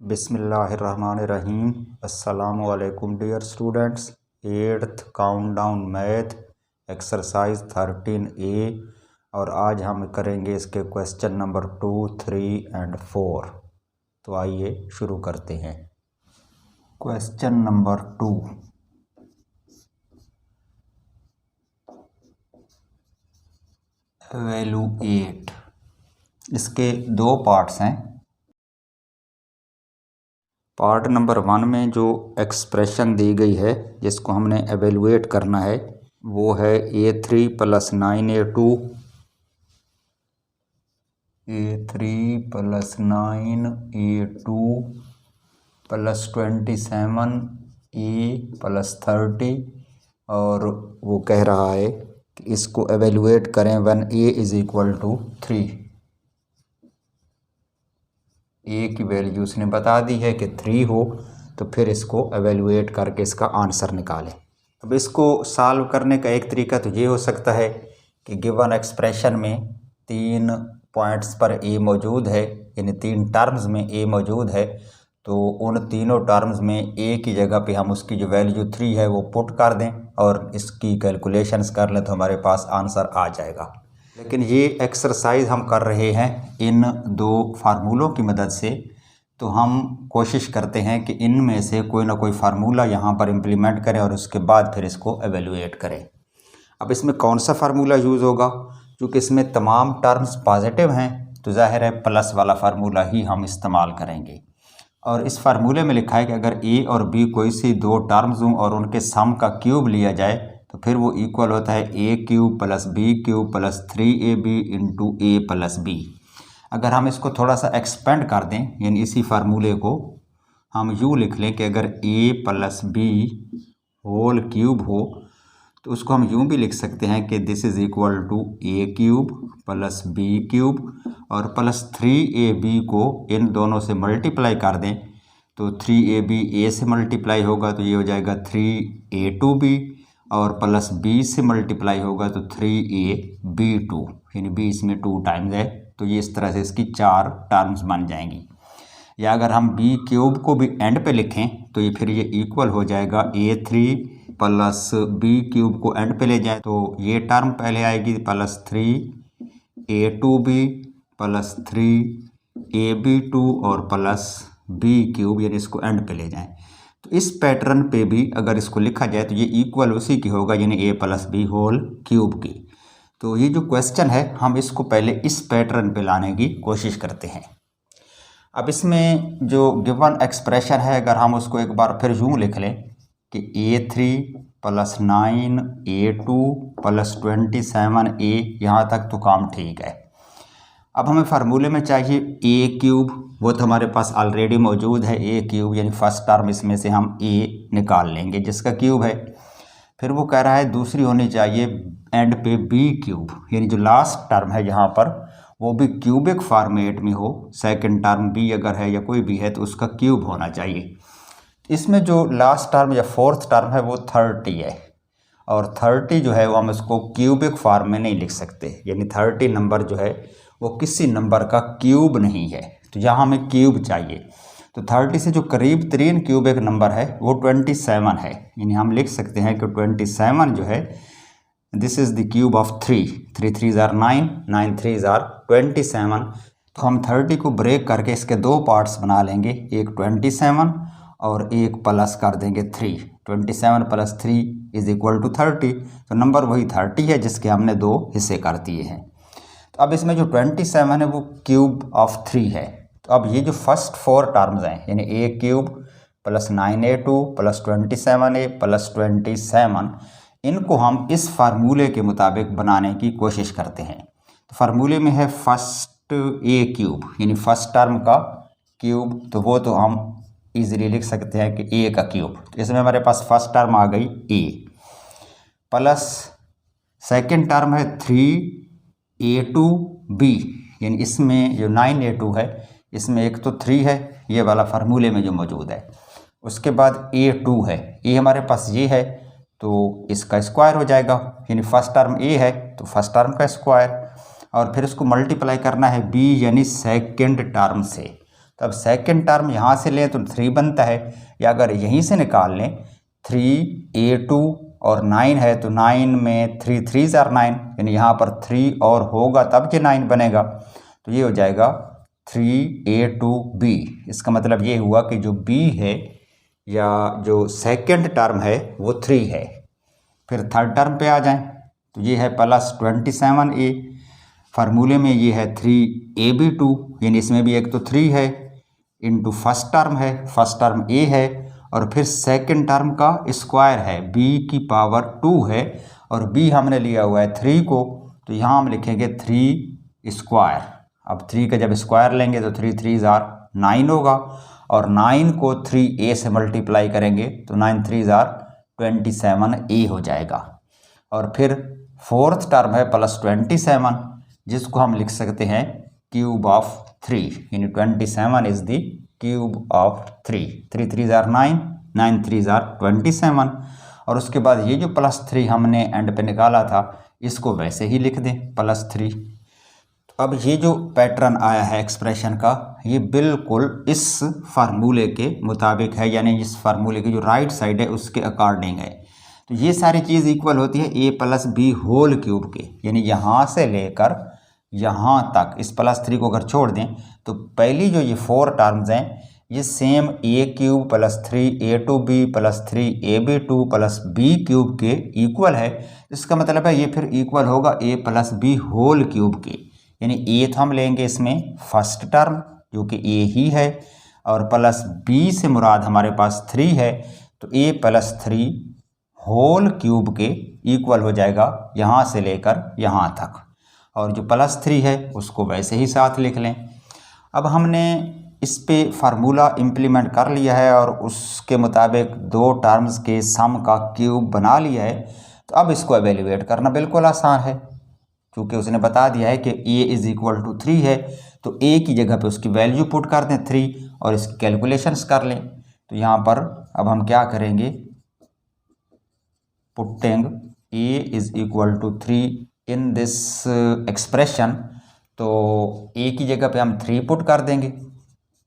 बिस्मिल्लाहिर्रहमानिर्रहीम। अस्सलामुअलैकुम dear students. 8th countdown math exercise 13A और आज हम करेंगे इसके क्वेश्चन नंबर 2, 3 एंड 4। तो आइए शुरू करते हैं। Question number 2, evaluate. इसके दो पार्ट्स हैं। पार्ट नंबर 1 में जो एक्सप्रेशन दी गई है जिसको हमने एवेलुएट करना है वो है A3 + 9A2 + 27A + 30 और वो कह रहा है कि इसको एवेलुएट करें व्हेन A = 3। ए की वैल्यू उसने बता दी है कि 3 हो, तो फिर इसको एवेलुएट करके इसका आंसर निकालें। अब इसको सॉल्व करने का एक तरीका तो ये हो सकता है कि गिवन एक्सप्रेशन में 3 पॉइंट्स पर ए मौजूद है, यानी 3 टर्म्स में ए मौजूद है, तो उन तीनों टर्म्स में ए की जगह पे हम उसकी जो वैल्यू 3 है वो पुट कर दें और इसकी कैलकुलेशंस कर लें तो हमारे पास आंसर आ जाएगा। लेकिन ये एक्सरसाइज हम कर रहे हैं इन दो फार्मूलों की मदद से, तो हम कोशिश करते हैं कि इनमें से कोई ना कोई फार्मूला यहाँ पर इम्प्लीमेंट करें और उसके बाद फिर इसको एवेलुएट करें। अब इसमें कौन सा फार्मूला यूज़ होगा? क्योंकि इसमें तमाम टर्म्स पॉजिटिव हैं तो जाहिर है प्लस वाला फार्मूला ही हम इस्तेमाल करेंगे। और इस फार्मूले में लिखा है कि अगर ए और बी कोई सी दो टर्म्स हों और उनके सम का क्यूब लिया जाए तो फिर वो इक्वल होता है A³ + B³ + 3AB × A + B। अगर हम इसको थोड़ा सा एक्सपेंड कर दें, यानी इसी फार्मूले को हम यूँ लिख लें कि अगर A + B होल क्यूब हो तो उसको हम यूँ भी लिख सकते हैं कि this is equal to A³ + B³ और +3AB को इन दोनों से मल्टीप्लाई कर दें तो 3AB A से मल्टीप्लाई होगा तो ये हो जाएगा 3A2B और +B से मल्टीप्लाई होगा तो 3AB2, यानी B इसमें 2 टाइम्स है, तो ये इस तरह से इसकी 4 टर्म्स बन जाएंगी। या अगर हम B³ को भी एंड पे लिखें तो ये फिर ये इक्वल हो जाएगा A3 + B³ को एंड पे ले जाए तो ये टर्म पहले आएगी +3A2B + 3AB2 और +B³ यानी इसको एंड पे ले जाएं। तो इस पैटर्न पे भी अगर इसको लिखा जाए तो ये इक्वल उसी की होगा, यानी A + B होल क्यूब की। तो ये जो क्वेश्चन है हम इसको पहले इस पैटर्न पे लाने की कोशिश करते हैं। अब इसमें जो गिवन एक्सप्रेशन है अगर हम उसको एक बार फिर यूँ लिख लें कि A3 + 9A2 + 27A, यहाँ तक तो काम ठीक है। अब हमें फार्मूले में चाहिए A³, वो तो हमारे पास ऑलरेडी मौजूद है A³, यानी फर्स्ट टर्म इसमें से हम A निकाल लेंगे जिसका क्यूब है। फिर वो कह रहा है दूसरी होनी चाहिए एंड पे B³, यानी जो लास्ट टर्म है यहाँ पर वो भी क्यूबिक फॉर्मेट में हो। सेकंड टर्म B अगर है या कोई भी है तो उसका क्यूब होना चाहिए। इसमें जो लास्ट टर्म या फोर्थ टर्म है वो 30 है और 30 जो है वो हम इसको क्यूबिक फॉर्म में नहीं लिख सकते, यानी 30 नंबर जो है वो किसी नंबर का क्यूब नहीं है, तो यहाँ हमें क्यूब चाहिए। तो 30 से जो करीब तरीन क्यूबिक नंबर है वो 27 है, यानी हम लिख सकते हैं कि 27 जो है this is the cube of 3। 3 3s are 9, 9 3s are 27। तो हम 30 को ब्रेक करके इसके दो पार्ट्स बना लेंगे, एक 27 और एक प्लस कर देंगे 3। 27 + 3 = 30, तो नंबर वही 30 है जिसके हमने दो हिस्से कर दिए हैं। तो अब इसमें जो 27 है वो क्यूब ऑफ 3 है। तो अब ये जो फर्स्ट 4 टर्म्स हैं, यानी A³ + 9A2 + 27A + 27, इनको हम इस फार्मूले के मुताबिक बनाने की कोशिश करते हैं। तो फार्मूले में है फर्स्ट A³, यानी फर्स्ट टर्म का क्यूब, तो वो तो हम इजीली लिख सकते हैं कि A का क्यूब। तो इसमें हमारे पास फर्स्ट टर्म आ गई A प्लस सेकेंड टर्म है 3A2B, यानी इसमें जो 9A2 है इसमें एक तो 3 है ये वाला फार्मूले में जो मौजूद है। उसके बाद A2 है, A हमारे पास ये है तो इसका स्क्वायर हो जाएगा, यानी फर्स्ट टर्म A है तो फर्स्ट टर्म का स्क्वायर, और फिर उसको मल्टीप्लाई करना है B यानी सेकेंड टर्म से। तो तो अब सेकंड टर्म यहाँ से लें तो 3 बनता है, या अगर यहीं से निकाल लें 3a2 और 9 है तो 9 में 3 3 are 9, यानी यहाँ पर 3 और होगा तब के 9 बनेगा। तो ये हो जाएगा 3a2b। इसका मतलब ये हुआ कि जो b है या जो सेकंड टर्म है वो 3 है। फिर थर्ड टर्म पे आ जाएं तो ये है प्लस 27a, फार्मूले में ये है 3ab2, यानी इसमें भी एक तो 3 है इंटू फर्स्ट टर्म है, फर्स्ट टर्म a है, और फिर सेकंड टर्म का स्क्वायर है b की पावर 2 है, और b हमने लिया हुआ है 3 को, तो यहाँ हम लिखेंगे 3 स्क्वायर। अब 3 का जब स्क्वायर लेंगे तो 3 3 are 9 होगा, और 9 को 3a से मल्टीप्लाई करेंगे तो 9 3 are 27a हो जाएगा। और फिर फोर्थ टर्म है प्लस 27, जिसको हम लिख सकते हैं क्यूब ऑफ 3, यानी 27 is the cube of 3। 3 3 are 9, 9 3 are 27, और उसके बाद ये जो प्लस 3 हमने एंड पे निकाला था इसको वैसे ही लिख दें प्लस 3। तो अब ये जो पैटर्न आया है एक्सप्रेशन का, ये बिल्कुल इस फार्मूले के मुताबिक है, यानी इस फार्मूले की जो राइट साइड है उसके अकॉर्डिंग है। तो ये सारी चीज़ इक्वल होती है a plus B whole cube के, यानी यहाँ से लेकर यहाँ तक इस प्लस 3 को अगर छोड़ दें तो पहली जो ये 4 टर्म्स हैं ये same a cube plus 3a2b plus 3ab2 plus b cube के इक्वल है। इसका मतलब है ये फिर इक्वल होगा a plus B whole cube के, यानी a तो हम लेंगे इसमें फर्स्ट टर्म जो कि a ही है, और प्लस b से मुराद हमारे पास 3 है, तो a प्लस 3 होल क्यूब के इक्वल हो जाएगा यहाँ से लेकर यहाँ तक, और जो प्लस 3 है उसको वैसे ही साथ लिख लें। अब हमने इस पे फार्मूला इम्प्लीमेंट कर लिया है और उसके मुताबिक 2 टर्म्स के सम का क्यूब बना लिया है, तो अब इसको एवेल्यूएट करना बिल्कुल आसान है, क्योंकि उसने बता दिया है कि a इज़ इक्वल टू 3 है, तो a की जगह पे उसकी वैल्यू पुट कर दें 3 और इसकी कैलकुलेशंस कर लें। तो यहाँ पर अब हम क्या करेंगे, putting a is equal to 3 in this expression, तो a की जगह पे हम 3 पुट कर देंगे,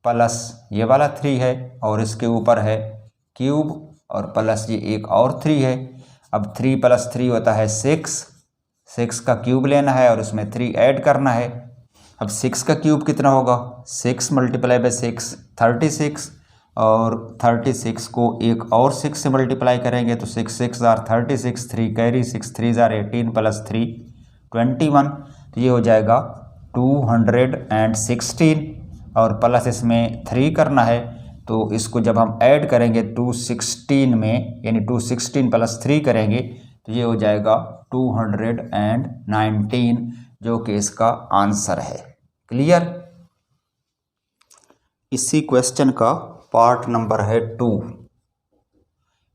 प्लस ये वाला 3 है और इसके ऊपर है क्यूब, और प्लस ये एक और 3 है। अब 3 प्लस 3 होता है 6, 6 का क्यूब लेना है और उसमें 3 ऐड करना है। अब 6 का क्यूब कितना होगा, 6 मल्टीप्लाई बाई 6 36, और 36 को एक और 6 से मल्टीप्लाई करेंगे तो 6 6 are 36, 3 कैरी 6 3 are 18 प्लस 3 21, तो ये हो जाएगा 216, और प्लस इसमें 3 करना है, तो इसको जब हम ऐड करेंगे 216 में, यानी 216 प्लस 3 करेंगे तो ये हो जाएगा 219, जो कि इसका आंसर है। क्लियर। इसी क्वेश्चन का पार्ट नंबर है 2,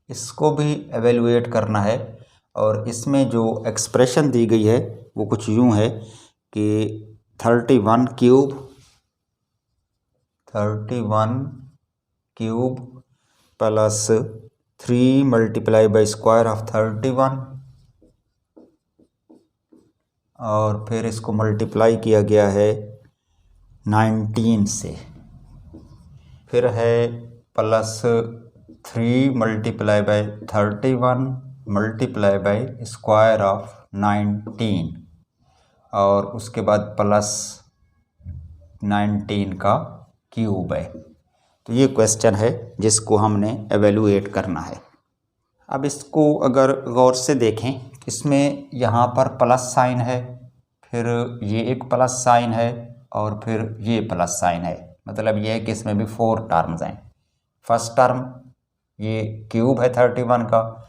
इसको भी एवेल्युएट करना है, और इसमें जो एक्सप्रेशन दी गई है वो कुछ यूँ है कि 31 cube plus 3 multiply by square of 31, और फिर इसको मल्टीप्लाई किया गया है 19 से, फिर है plus 3 multiply by 31 multiply by square of 19, और उसके बाद प्लस 19 का क्यूब है। तो ये क्वेश्चन है जिसको हमने एवेल्युएट करना है। अब इसको अगर गौर से देखें, इसमें यहाँ पर प्लस साइन है, फिर ये एक प्लस साइन है, और फिर ये प्लस साइन है, मतलब ये है कि इसमें भी 4 टर्म्स हैं। फर्स्ट टर्म ये क्यूब है 31 का,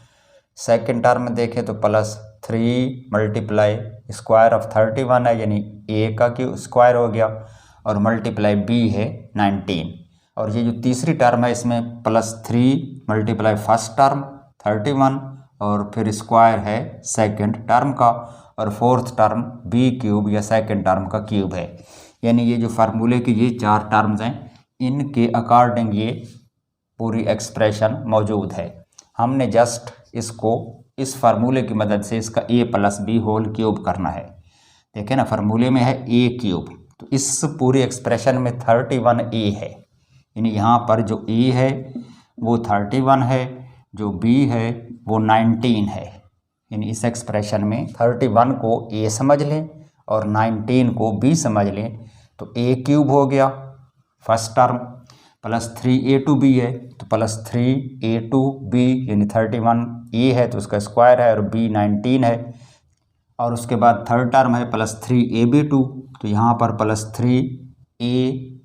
सेकंड टर्म में देखें तो प्लस 3 मल्टीप्लाई स्क्वायर ऑफ 31 है, यानी a का क्यू स्क्वायर हो गया, और मल्टीप्लाई b है 19, और ये जो तीसरी टर्म है इसमें प्लस 3 मल्टीप्लाई फर्स्ट टर्म 31, और फिर स्क्वायर है सेकंड टर्म का, और फोर्थ टर्म b क्यूब या सेकंड टर्म का क्यूब है। यानी ये जो फार्मूले की ये 4 टर्म्स हैं, इनके अकॉर्डिंग ये पूरी एक्सप्रेशन मौजूद है। हमने जस्ट इसको इस फार्मूले की मदद से इसका a plus B whole cube करना है। देखें ना, फार्मूले में है a क्यूब, तो इस पूरी एक्सप्रेशन में 31a है, यानी यहाँ पर जो ए है वो 31 है, जो बी है वो 19 है। यानी इस एक्सप्रेशन में 31 को ए समझ लें और 19 को बी समझ लें तो ए क्यूब हो गया फर्स्ट टर्म, प्लस 3a2b है तो प्लस 3a2b, यानी 31 ए है तो उसका स्क्वायर है और बी 19 है। और उसके बाद थर्ड टर्म है प्लस 3ab2, तो यहाँ पर प्लस 3a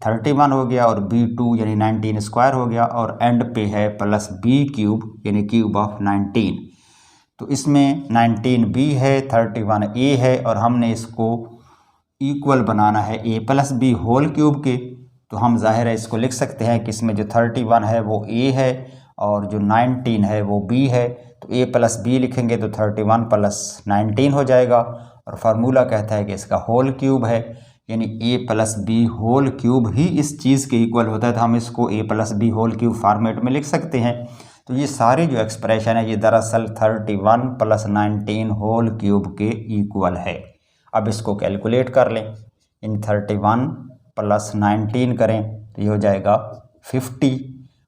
31 हो गया और b2 यानी 19 स्क्वायर हो गया, और एंड पे है प्लस b क्यूब यानी क्यूब ऑफ 19। तो इसमें 19b है, 31a है और हमने इसको इक्वल बनाना है a plus B whole cube के। तो हम जाहिर है इसको लिख सकते हैं कि इसमें जो 31 है वो a है और जो 19 है वो b है। तो a प्लस बी लिखेंगे तो 31 प्लस 19 हो जाएगा, और फार्मूला कहता है कि इसका होल क्यूब है, यानी a plus B whole cube ही इस चीज़ के इक्वल होता है। तो हम इसको a plus B whole cube format में लिख सकते हैं। तो ये सारे जो एक्सप्रेशन है ये दरअसल 31 प्लस 19 होल क्यूब के इक्वल है। अब इसको कैलकुलेट कर लें, इन 31 प्लस 19 करें तो ये हो जाएगा 50,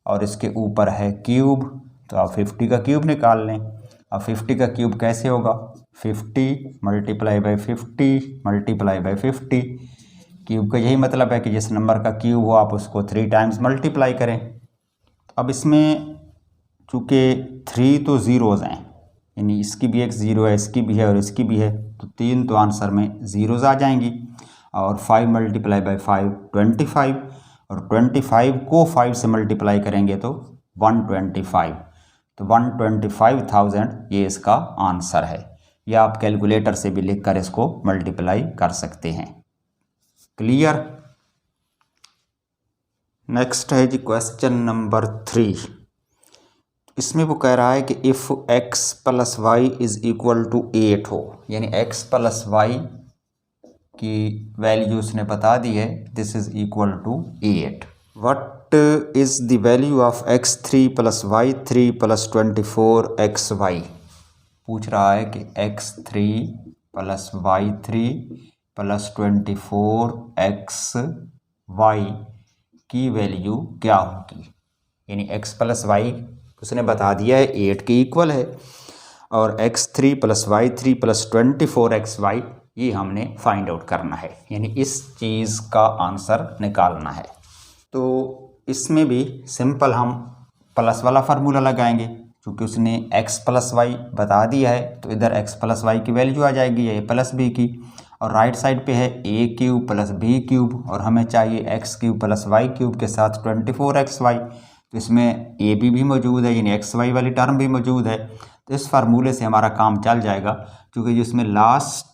और इसके ऊपर है क्यूब तो आप 50 का क्यूब निकाल लें। अब 50 का क्यूब कैसे होगा, 50 multiply by 50 multiply by 50। Cube का यही मतलब है कि जिस नंबर का क्यूब हो आप उसको 3 टाइम्स मल्टीप्लाई करें। अब इसमें चूँकि 3 तो ज़ीरोज़ हैं, यानी इसकी भी एक ज़ीरो है, इसकी भी है और इसकी भी है, तो 3 तो आंसर में ज़ीरोज़ आ जाएंगी। और 5 मल्टीप्लाई बाई 5 25, और 25 को 5 से मल्टीप्लाई करेंगे तो 125, तो 125,000 ये इसका आंसर है। या आप कैलकुलेटर से भी लिखकर इसको मल्टीप्लाई कर सकते हैं। क्लियर। नेक्स्ट है जी क्वेश्चन नंबर 3। इसमें वो कह रहा है कि if x plus Y is equal to 8 हो, यानी x प्लस वाई की वैल्यू उसने बता दी है, this is equal to 8। What is the value of x3 plus y3 plus 24xy। पूछ रहा है कि x3 plus y3 plus 24xy की वैल्यू क्या होगी। यानी x प्लस वाई उसने बता दिया है 8 के इक्वल है, और x3 plus y3 plus 24xy ये हमने फाइंड आउट करना है, यानी इस चीज़ का आंसर निकालना है। तो इसमें भी सिंपल हम प्लस वाला फार्मूला लगाएंगे, क्योंकि उसने x प्लस वाई बता दिया है तो इधर x प्लस वाई की वैल्यू आ जाएगी a प्लस बी की, और राइट साइड पे है a cube plus B cube, और हमें चाहिए x cube plus Y cube के साथ 24xy। तो इसमें ए भी मौजूद है, यानी एक्स वाई वाली टर्म भी मौजूद है। तो इस फार्मूले से हमारा काम चल जाएगा, क्योंकि जो इसमें लास्ट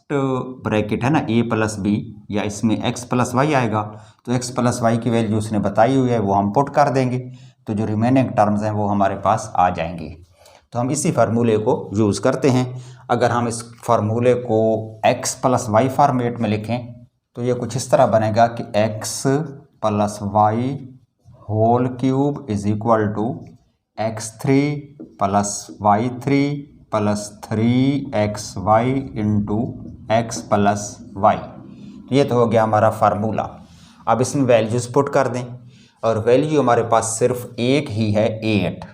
ब्रैकेट है ना ए प्लस बी, या इसमें एक्स प्लस वाई आएगा, तो एक्स प्लस वाई की वैल्यू उसने बताई हुई है वो हम पुट कर देंगे, तो जो रिमेनिंग टर्म्स हैं वो हमारे पास आ जाएंगी। तो हम इसी फार्मूले को यूज़ करते हैं। अगर हम इस फार्मूले को एक्स प्लस वाई फॉर्मेट में लिखें तो ये कुछ इस तरह बनेगा कि X plus Y whole cube is equal to x3 plus y3 plus 3xy into X plus Y. ये तो हो गया हमारा फार्मूला। अब इसमें वैल्यूज़ पुट कर दें, और वैल्यू हमारे पास सिर्फ एक ही है 8,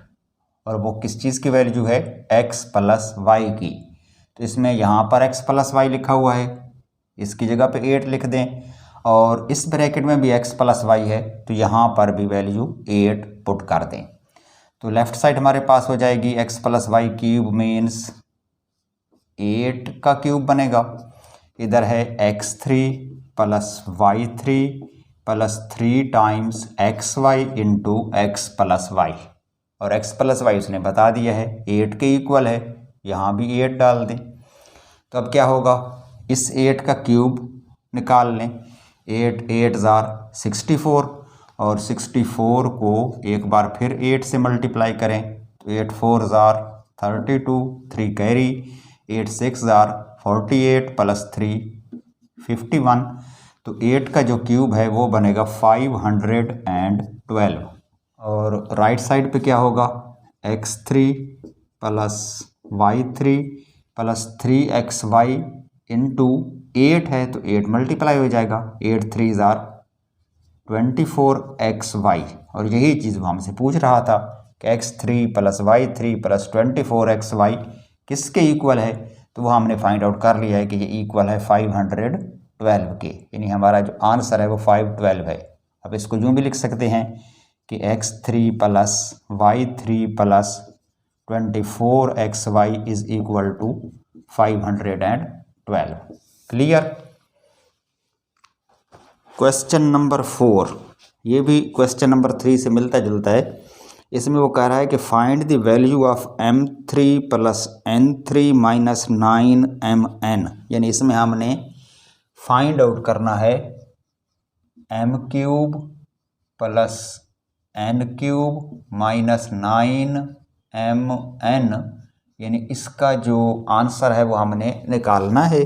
और वो किस चीज़ की वैल्यू है, x प्लस वाई की। तो इसमें यहाँ पर x प्लस वाई लिखा हुआ है, इसकी जगह पे 8 लिख दें, और इस ब्रैकेट में भी x प्लस वाई है तो यहाँ पर भी वैल्यू 8 पुट कर दें। तो लेफ़्ट साइड हमारे पास हो जाएगी x plus Y cube means 8 का क्यूब बनेगा। इधर है x3 plus y3 plus 3 times xy into X plus Y, और x प्लस वाई उसने बता दिया है 8 के इक्वल है, यहाँ भी 8 डाल दें। तो अब क्या होगा, इस 8 का क्यूब निकाल लें, 8 ज़ार 64, और 64 को एक बार फिर 8 से मल्टीप्लाई करें तो 8 4 ज़ार 32, 3 कैरी, 8 6 ज़ार 48 प्लस 3 51। तो 8 का जो क्यूब है वो बनेगा 512, और राइट साइड पे क्या होगा, x3 plus y3 plus 3xy into 8 है तो 8 मल्टीप्लाई हो जाएगा, 8 3 ज़ार 24xy, और यही चीज़ वो हमसे पूछ रहा था कि x3 + y3 + 24xy किसके इक्वल है। तो वो हमने फाइंड आउट कर लिया है कि ये इक्वल है 512 के, यानी हमारा जो आंसर है वो 512 है। अब इसको यूँ भी लिख सकते हैं कि x3 + y3 + 24xy is equal to 512। Clear. Question number 4, ये भी क्वेश्चन नंबर 3 से मिलता जुलता है। इसमें वो कह रहा है कि find the value of m3 + n3 - 9mn, यानी इसमें हमने फाइंड आउट करना है m³ + n³ - 9mn, यानी इसका जो आंसर है वो हमने निकालना है।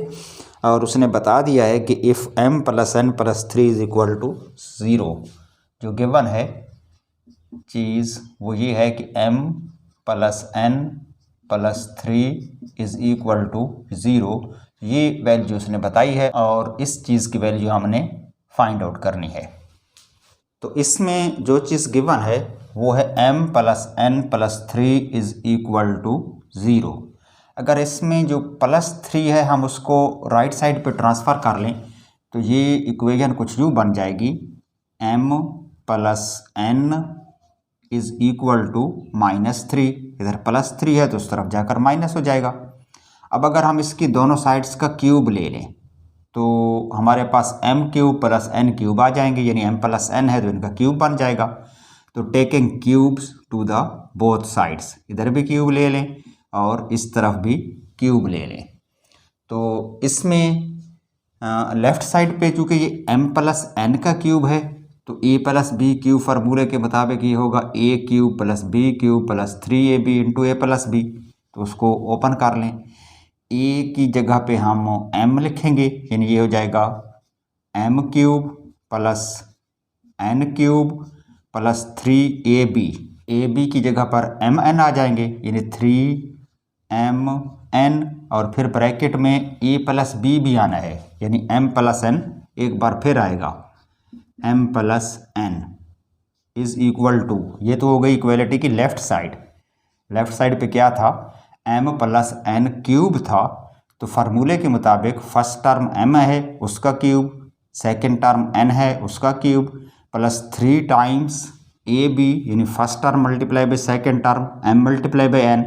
और उसने बता दिया है कि if m + n + 3 is equal to 0, जो गिवन है चीज़ वो ये है कि m + n + 3 is equal to 0, ये वैल्यू उसने बताई है और इस चीज़ की वैल्यू हमने फाइंड आउट करनी है। तो इसमें जो चीज़ गिवन है वो है m + n + 3 is equal to 0। अगर इसमें जो +3 है हम उसको राइट साइड पे ट्रांसफ़र कर लें तो ये इक्वेशन कुछ यूँ बन जाएगी, m + n is equal to -3। इधर +3 है तो उस तरफ जाकर माइनस हो जाएगा। अब अगर हम इसकी दोनों साइड्स का क्यूब ले लें तो हमारे पास m³ + n³ आ जाएंगे, यानी m + n है तो इनका क्यूब बन जाएगा। तो taking cubes to the both sides, इधर भी क्यूब ले लें और इस तरफ भी क्यूब ले लें। तो इसमें लेफ़्ट साइड पे चूँकि ये m + n का क्यूब है तो a + b³ फार्मूले के मुताबिक ये होगा a³ + b³ + 3ab × a + b। तो उसको ओपन कर लें, a की जगह पे हम m लिखेंगे, यानी ये हो जाएगा m³ + n³ + 3ab। ab की जगह पर mn आ जाएंगे, यानी 3mn, और फिर ब्रैकेट में a + b भी आना है, यानी m + n एक बार फिर आएगा, m + n is equal to, ये तो हो गई इक्वलिटी की लेफ़्ट साइड। लेफ़्ट साइड पे क्या था, m + n³ था, तो फार्मूले के मुताबिक फर्स्ट टर्म m है उसका क्यूब, सेकंड टर्म n है उसका क्यूब, + 3 टाइम्स ab, यानी first term multiply by second term m multiply by n,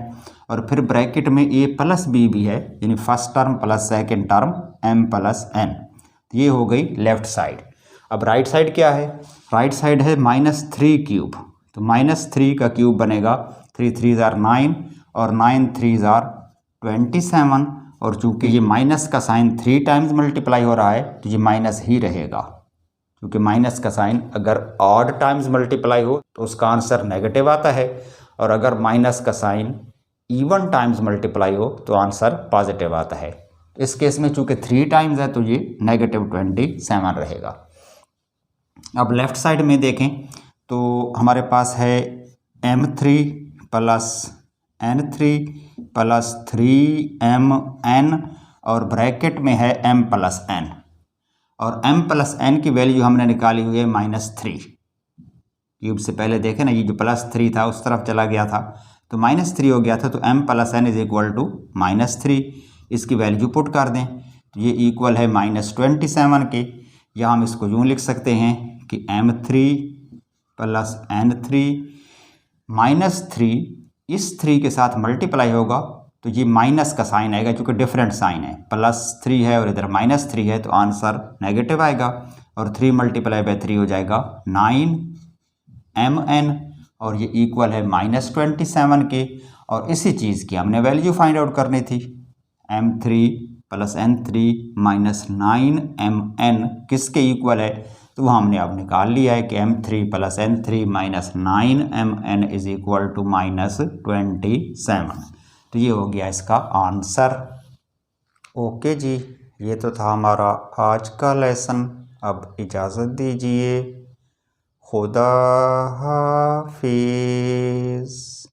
और फिर ब्रैकेट में a + b भी है, यानी first term plus second term m + n। ये हो गई लेफ़्ट साइड। अब राइट साइड क्या है, राइट साइड है -3³, तो -3 का क्यूब बनेगा 3 3 = 9 और 9 3 = 27, और चूँकि ये माइनस का साइन 3 टाइम्स मल्टीप्लाई हो रहा है तो ये माइनस ही रहेगा, क्योंकि माइनस का साइन अगर ऑड टाइम्स मल्टीप्लाई हो तो उसका आंसर नेगेटिव आता है, और अगर माइनस का साइन इवन टाइम्स मल्टीप्लाई हो तो आंसर पॉजिटिव आता है। इस केस में चूँकि 3 टाइम्स है तो ये -27 रहेगा। अब लेफ़्ट साइड में देखें तो हमारे पास है m3 + n3 + 3mn, और ब्रैकेट में है m + n, और m + n की वैल्यू हमने निकाली हुई है -3। क्यूब से पहले देखें ना, ये जो +3 था उस तरफ चला गया था तो -3 हो गया था, तो m + n is equal to -3। इसकी वैल्यू पुट कर दें तो ये इक्वल है -27 के, या हम इसको यूँ लिख सकते हैं कि m3 + n3 -3 इस 3 के साथ मल्टीप्लाई होगा तो ये माइनस का साइन आएगा, क्योंकि डिफरेंट साइन है, +3 है और इधर -3 है तो आंसर नेगेटिव आएगा, और 3 × 3 हो जाएगा 9mn, और ये इक्वल है -27 के। और इसी चीज़ की हमने वैल्यू फाइंड आउट करनी थी, m3 + n3 - 9mn किसके इक्वल है, तो वो हमने अब निकाल लिया है कि m3 + n3 - 9mn is equal to -27। तो ये हो गया इसका आंसर। ओके जी, ये तो था हमारा आज का लेसन। अब इजाज़त दीजिए, खुदा हाफिज़।